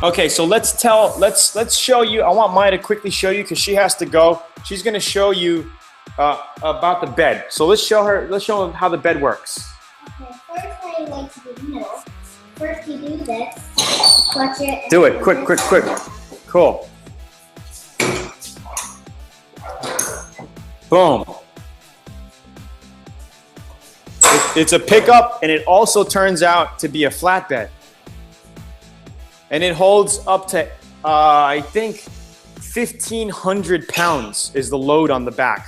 Okay, so let's show you. I want Maya to quickly show you because she has to go. She's gonna show you about the bed. So let's show them how the bed works. Okay, first I like to do the middle. First you do this, clutch it. Do it, quick. Cool. Boom. It's a pickup, and it also turns out to be a flatbed. And it holds up to, I think, 1,500 pounds is the load on the back.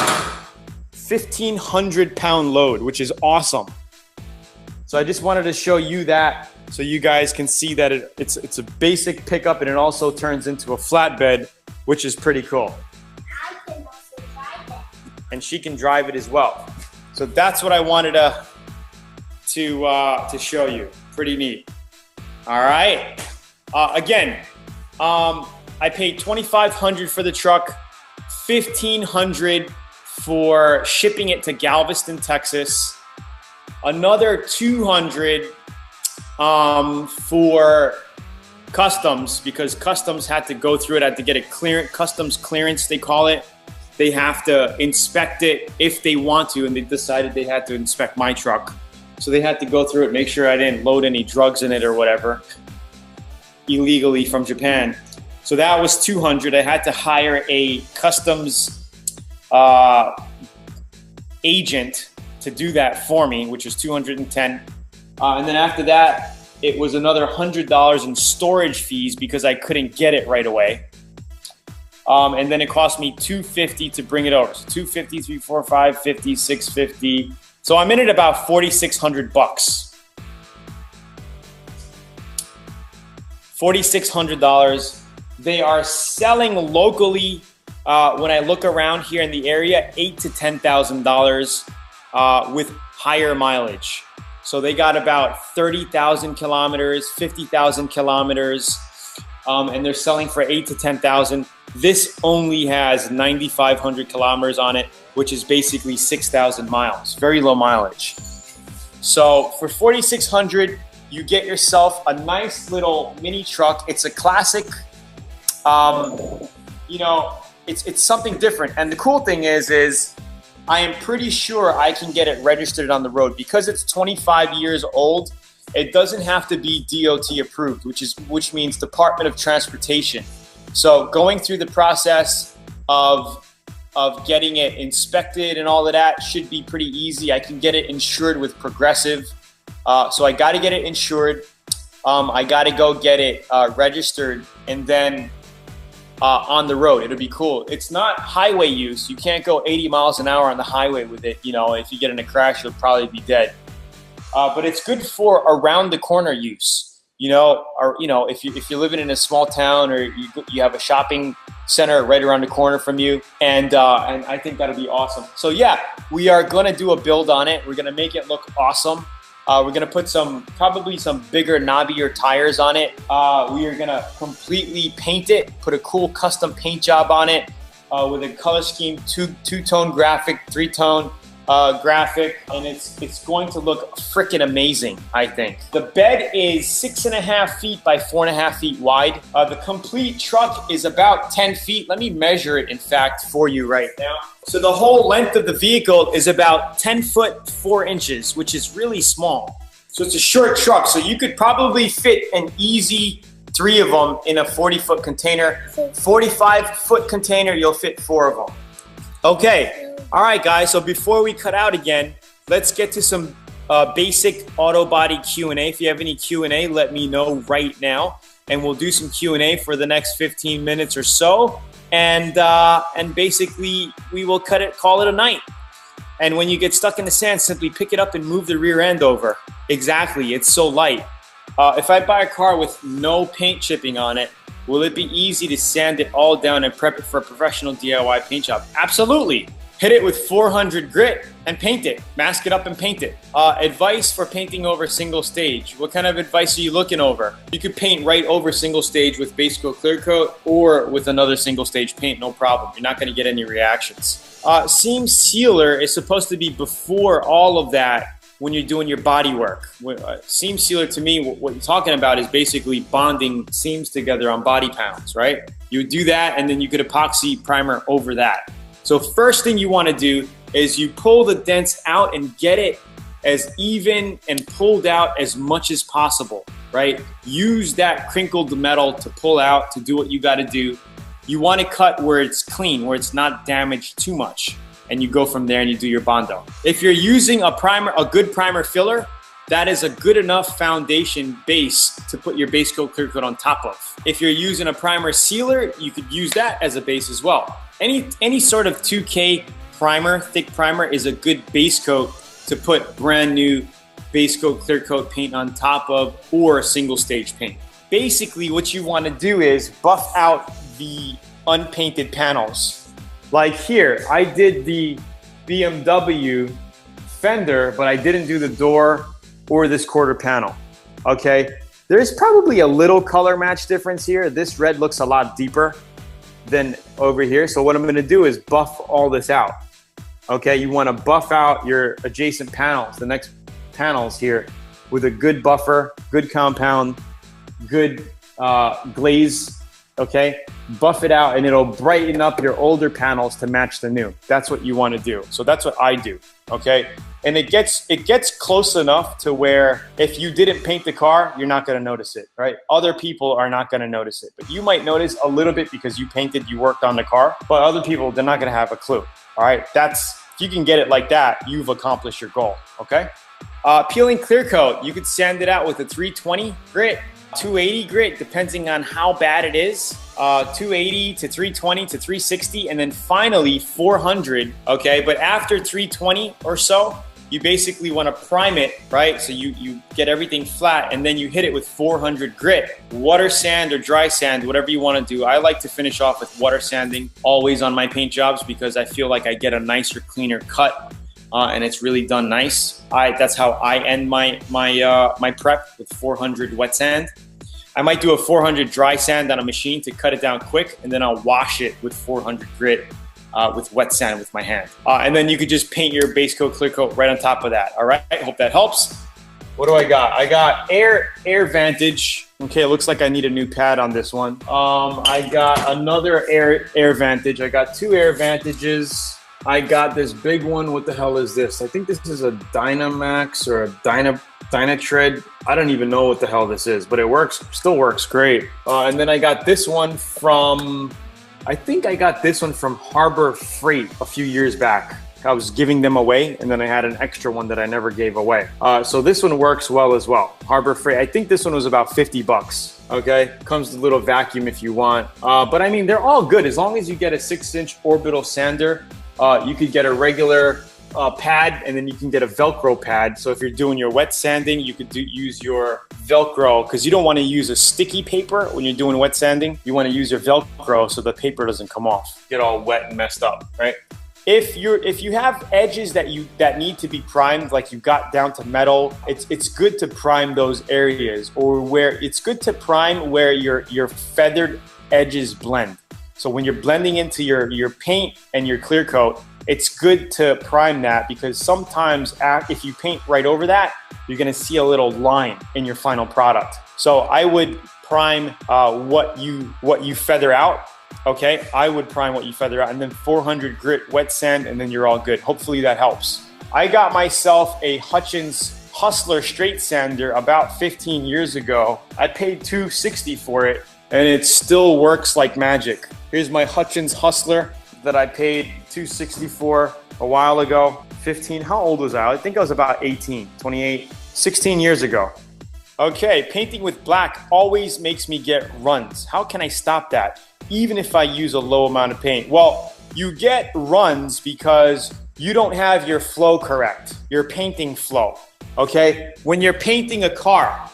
1,500 pound load, which is awesome. So I just wanted to show you that so you guys can see that it's a basic pickup, and it also turns into a flatbed, which is pretty cool. I can also drive it. And she can drive it as well. So that's what I wanted to show you. Pretty neat. All right. Again, I paid $2,500 for the truck, $1,500 for shipping it to Galveston, Texas, another $200 for customs, because customs had to go through it, had to get it customs clearance, they call it. They have to inspect it if they want to, and they decided they had to inspect my truck. So they had to go through it, make sure I didn't load any drugs in it or whatever illegally from Japan. So that was $200. I had to hire a customs agent to do that for me, which was $210. And then after that, it was another $100 in storage fees because I couldn't get it right away. And then it cost me $250 to bring it over. So $250, $3, $4, $5, $50, $650. So I'm in at about $4,600 bucks. $4,600. They are selling locally. When I look around here in the area, $8,000 to $10,000 with higher mileage. So they got about 30,000 kilometers, 50,000 kilometers, and they're selling for $8,000 to $10,000. This only has 9,500 kilometers on it, which is basically 6,000 miles. Very low mileage. So for $4,600, you get yourself a nice little mini truck. It's a classic. You know, it's something different. And the cool thing is I am pretty sure I can get it registered on the road because it's 25 years old. It doesn't have to be DOT approved, which means Department of Transportation. So going through the process of getting it inspected and all of that should be pretty easy. I can get it insured with Progressive. So I got to get it insured. I got to go get it registered, and then on the road, it'll be cool. It's not highway use. You can't go 80 miles an hour on the highway with it. You know, if you get in a crash, you'll probably be dead. But it's good for around the corner use. You know, or if you're living in a small town, or you have a shopping center right around the corner from you, and I think that'll be awesome. So yeah, we are gonna do a build on it. We're gonna make it look awesome. We're gonna put probably some bigger, knobbier tires on it. We are gonna completely paint it, put a cool custom paint job on it with a color scheme, two-tone graphic, three-tone graphic, and it's going to look freaking amazing, I think. The bed is 6.5 feet by 4.5 feet wide. The complete truck is about 10 feet. Let me measure it, in fact, for you right now. So the whole length of the vehicle is about 10 foot 4 inches, which is really small. So it's a short truck, so you could probably fit an easy 3 of them in a 40-foot container. 45-foot container, you'll fit 4 of them. Okay. All right, guys, so before we cut out again, let's get to some basic auto body Q&A. If you have any Q&A, let me know right now, and we'll do some Q&A for the next 15 minutes or so, and basically we will call it a night. And when you get stuck in the sand, simply pick it up and move the rear end over. Exactly, it's so light. If I buy a car with no paint chipping on it, will it be easy to sand it all down and prep it for a professional DIY paint job? Absolutely. Hit it with 400 grit and paint it. Mask it up and paint it. Advice for painting over single stage. What kind of advice are you looking over? You could paint right over single stage with base coat, clear coat, or with another single stage paint, no problem. You're not gonna get any reactions. Seam sealer is supposed to be before all of that. when you're doing your body work. Seam sealer, to me, what you're talking about is basically bonding seams together on body panels, right? You would do that, and then you could epoxy primer over that. So first thing you want to do is you pull the dents out and get it as even and pulled out as much as possible, right? Use that crinkled metal to pull out, to do what you got to do. You want to cut where it's clean, where it's not damaged too much. And you go from there and you do your Bondo. If you're using a primer, a good primer filler, that is a good enough foundation base to put your base coat, clear coat on top of. If you're using a primer sealer, you could use that as a base as well. Any sort of 2K primer, thick primer, is a good base coat to put brand new base coat, clear coat paint on top of, or single stage paint. Basically, what you want to do is buff out the unpainted panels. Like here, I did the BMW fender, but I didn't do the door or this quarter panel, okay? There's probably a little color match difference here. This red looks a lot deeper than over here. So what I'm gonna do is buff all this out, okay? You wanna buff out your adjacent panels, the next panels here, with a good buffer, good compound, good glaze, okay? Buff it out and it'll brighten up your older panels to match the new. That's what you want to do. So that's what I do, okay? And it gets close enough to where if you didn't paint the car, you're not going to notice it, right? Other people are not going to notice it, but you might notice a little bit because you painted, you worked on the car, but other people, they're not going to have a clue, all right? If you can get it like that, you've accomplished your goal, okay? Peeling clear coat, you could sand it out with a 320 grit, 280 grit, depending on how bad it is. 280 to 320 to 360, and then finally 400, okay? But after 320 or so, you basically want to prime it, right? So you get everything flat, and then you hit it with 400 grit. Water sand or dry sand, whatever you want to do. I like to finish off with water sanding always on my paint jobs because I feel like I get a nicer, cleaner cut. And it's really done nice. That's how I end my prep, with 400 wet sand. I might do a 400 dry sand on a machine to cut it down quick, and then I'll wash it with 400 grit with wet sand with my hand. And then you could just paint your base coat, clear coat right on top of that. All right, hope that helps. What do I got? I got Air Vantage. Okay, it looks like I need a new pad on this one. I got another Air Vantage. I got two Air Vantages. I got this big one. What the hell is this? I think this is a Dynamax or a Dynatread. I don't even know what the hell this is, but it works, still works great. And then I got this one from, I think I got this one from Harbor Freight a few years back. I was giving them away, and then I had an extra one that I never gave away. So this one works well as well. Harbor Freight, I think this one was about 50 bucks. Okay, comes with a little vacuum if you want. But I mean, they're all good. As long as you get a 6-inch orbital sander, you could get a regular pad, and then you can get a Velcro pad. So if you're doing your wet sanding, you could use your Velcro, because you don't want to use a sticky paper when you're doing wet sanding. You want to use your Velcro so the paper doesn't come off, get all wet and messed up, right? If you have edges that need to be primed, like you got down to metal, it's good to prime those areas, or where it's good to prime where your feathered edges blend. So when you're blending into your paint and your clear coat, it's good to prime that, because sometimes if you paint right over that, you're gonna see a little line in your final product. So I would prime what you feather out. Okay, I would prime what you feather out, and then 400 grit wet sand, and then you're all good. Hopefully that helps. I got myself a Hutchins Hustler straight sander about 15 years ago. I paid $260 for it, and it still works like magic. Here's my Hutchins Hustler that I paid $260 for a while ago. 15, how old was I? I think I was about 18, 28, 16 years ago. Okay, painting with black always makes me get runs. How can I stop that, even if I use a low amount of paint? Well, you get runs because you don't have your flow correct, your painting flow, okay? When you're painting a car,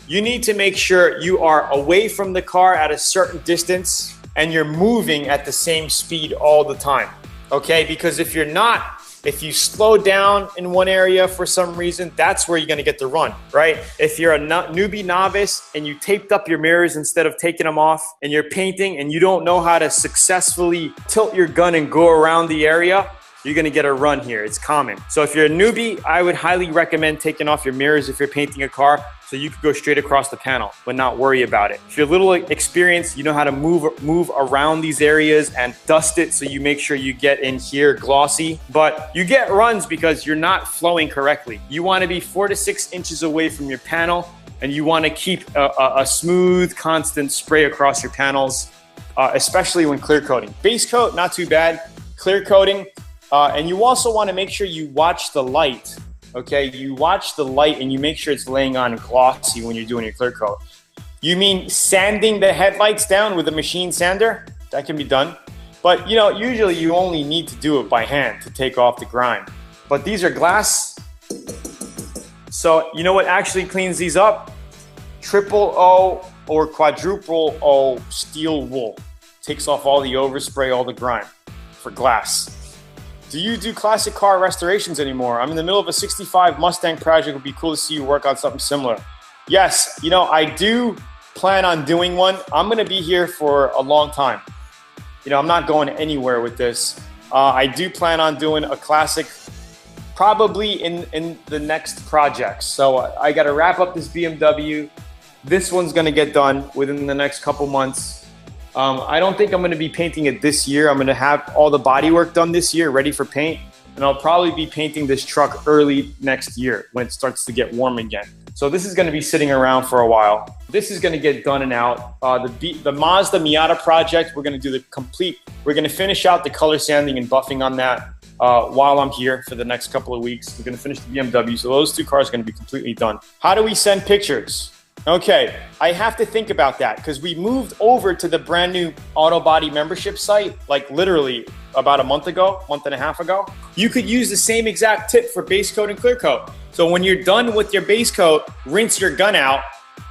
you need to make sure you are away from the car at a certain distance and you're moving at the same speed all the time, okay? Because if you're not, if you slow down in one area for some reason, that's where you're gonna get the run, right? If you're a newbie novice and you taped up your mirrors instead of taking them off, and you're painting and you don't know how to successfully tilt your gun and go around the area, you're gonna get a run here. It's common. So if you're a newbie, I would highly recommend taking off your mirrors if you're painting a car, so you could go straight across the panel, but not worry about it. If you're a little experienced, you know how to move around these areas and dust it so you make sure you get in here glossy. But you get runs because you're not flowing correctly. You wanna be 4 to 6 inches away from your panel, and you wanna keep a smooth, constant spray across your panels, especially when clear coating. Base coat, not too bad. Clear coating, and you also wanna make sure you watch the light. Okay, you watch the light and you make sure it's laying on glossy when you're doing your clear coat. You mean sanding the headlights down with a machine sander? That can be done. But you know, usually you only need to do it by hand to take off the grime. But these are glass. So you know what actually cleans these up? Triple O or quadruple O steel wool. Takes off all the overspray, all the grime for glass. Do you do classic car restorations anymore? I'm in the middle of a 65 Mustang project. It would be cool to see you work on something similar. Yes, you know, I do plan on doing one. I'm gonna be here for a long time. You know, I'm not going anywhere with this. I do plan on doing a classic probably in the next project. So I gotta wrap up this BMW. This one's gonna get done within the next couple months. I don't think I'm gonna be painting it this year. I'm gonna have all the bodywork done this year, ready for paint. And I'll probably be painting this truck early next year when it starts to get warm again. So this is gonna be sitting around for a while. This is gonna get done and out. The Mazda Miata project, we're gonna finish out the color sanding and buffing on that while I'm here for the next couple of weeks. We're gonna finish the BMW. So those 2 cars are gonna be completely done. How do we send pictures? Okay, I have to think about that because we moved over to the brand new auto body membership site, like literally about a month and a half ago. You could use the same exact tip for base coat and clear coat. So when you're done with your base coat, rinse your gun out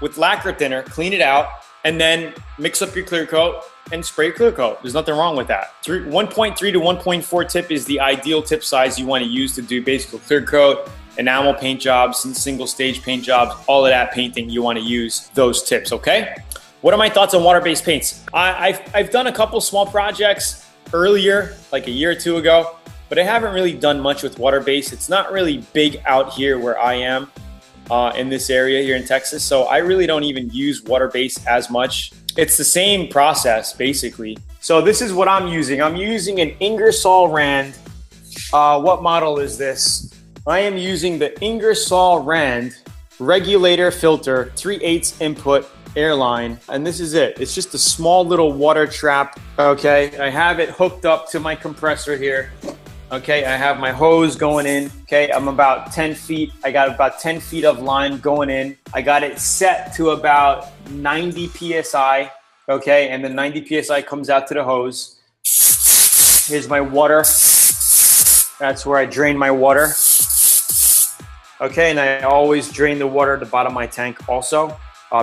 with lacquer thinner, clean it out, and then mix up your clear coat and spray clear coat. There's nothing wrong with that. 1.3 to 1.4 tip is the ideal tip size you want to use to do base coat, clear coat, enamel paint jobs and single stage paint jobs, all of that painting, you want to use those tips, okay? What are my thoughts on water-based paints? I've done a couple small projects earlier, like a year or 2 ago, but I haven't really done much with water-based. It's not really big out here where I am in this area here in Texas, so I really don't even use water-based as much. It's the same process, basically. So this is what I'm using. I'm using an Ingersoll Rand. What model is this? I am using the Ingersoll Rand regulator filter, 3/8 input airline, and this is it. It's just a small little water trap, okay? I have it hooked up to my compressor here, okay? I have my hose going in, okay? I'm about 10 feet. I got about 10 feet of line going in. I got it set to about 90 PSI, okay? And the 90 PSI comes out to the hose. Here's my water. That's where I drain my water. Okay, and I always drain the water at the bottom of my tank also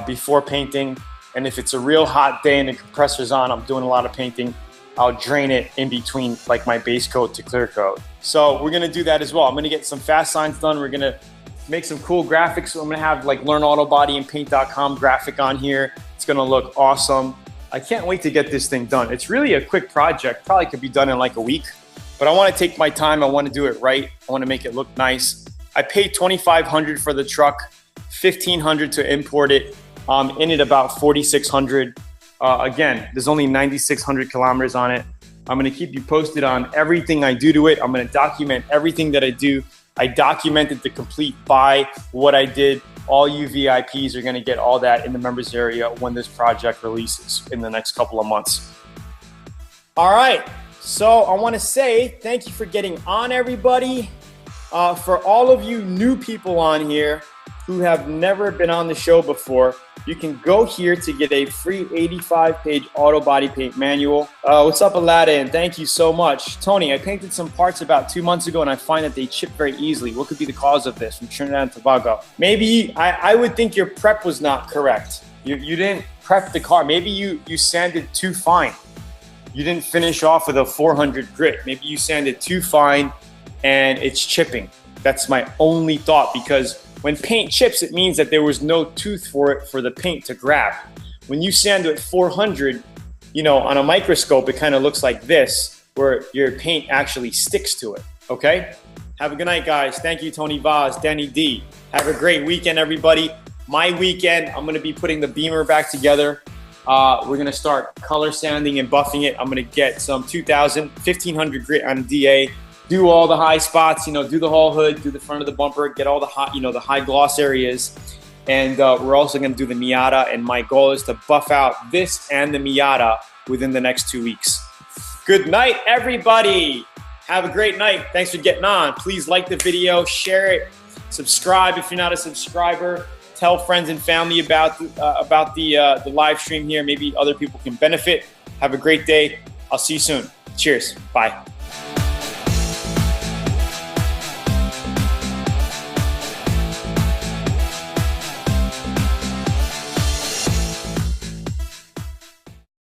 before painting. And if it's a real hot day and the compressor's on, I'm doing a lot of painting, I'll drain it in between like my base coat to clear coat. So we're gonna do that as well. I'm gonna get some fast signs done. We're gonna make some cool graphics. So I'm gonna have like Learn Auto Body and Paint.com graphic on here. It's gonna look awesome. I can't wait to get this thing done. It's really a quick project. Probably could be done in like a week, but I wanna take my time. I wanna do it right. I wanna make it look nice. I paid $2,500 for the truck, $1,500 to import it. In it about 4,600. Again, there's only 9,600 kilometers on it. I'm gonna keep you posted on everything I do to it. I'm gonna document everything that I do. I documented the complete buy, what I did. All you VIPs are gonna get all that in the members area when this project releases in the next couple of months. All right, so I wanna say thank you for getting on, everybody. For all of you new people on here who have never been on the show before, you can go here to get a free 85-page auto body paint manual. What's up, Aladdin? Thank you so much. Tony, I painted some parts about 2 months ago and I find that they chip very easily. What could be the cause of this? From Trinidad and Tobago. Maybe, I would think your prep was not correct. You didn't prep the car. Maybe you sanded too fine. You didn't finish off with a 400 grit. Maybe you sanded too fine and it's chipping. That's my only thought, because when paint chips, it means that there was no tooth for it for the paint to grab. When you sand at 400, you know, on a microscope, it kind of looks like this. where your paint actually sticks to it, okay? Have a good night, guys. Thank you, Tony Vaz, Danny D. Have a great weekend, everybody. My weekend, I'm gonna be putting the Beamer back together. We're gonna start color sanding and buffing it. I'm gonna get some 2000, 1500 grit on DA, do all the high spots, you know, do the whole hood, do the front of the bumper, get all the hot, you know, the high gloss areas. And we're also gonna do the Miata, and my goal is to buff out this and the Miata within the next 2 weeks. Good night, everybody. Have a great night. Thanks for getting on. Please like the video, share it, subscribe if you're not a subscriber. Tell friends and family about the live stream here. Maybe other people can benefit. Have a great day. I'll see you soon. Cheers. Bye.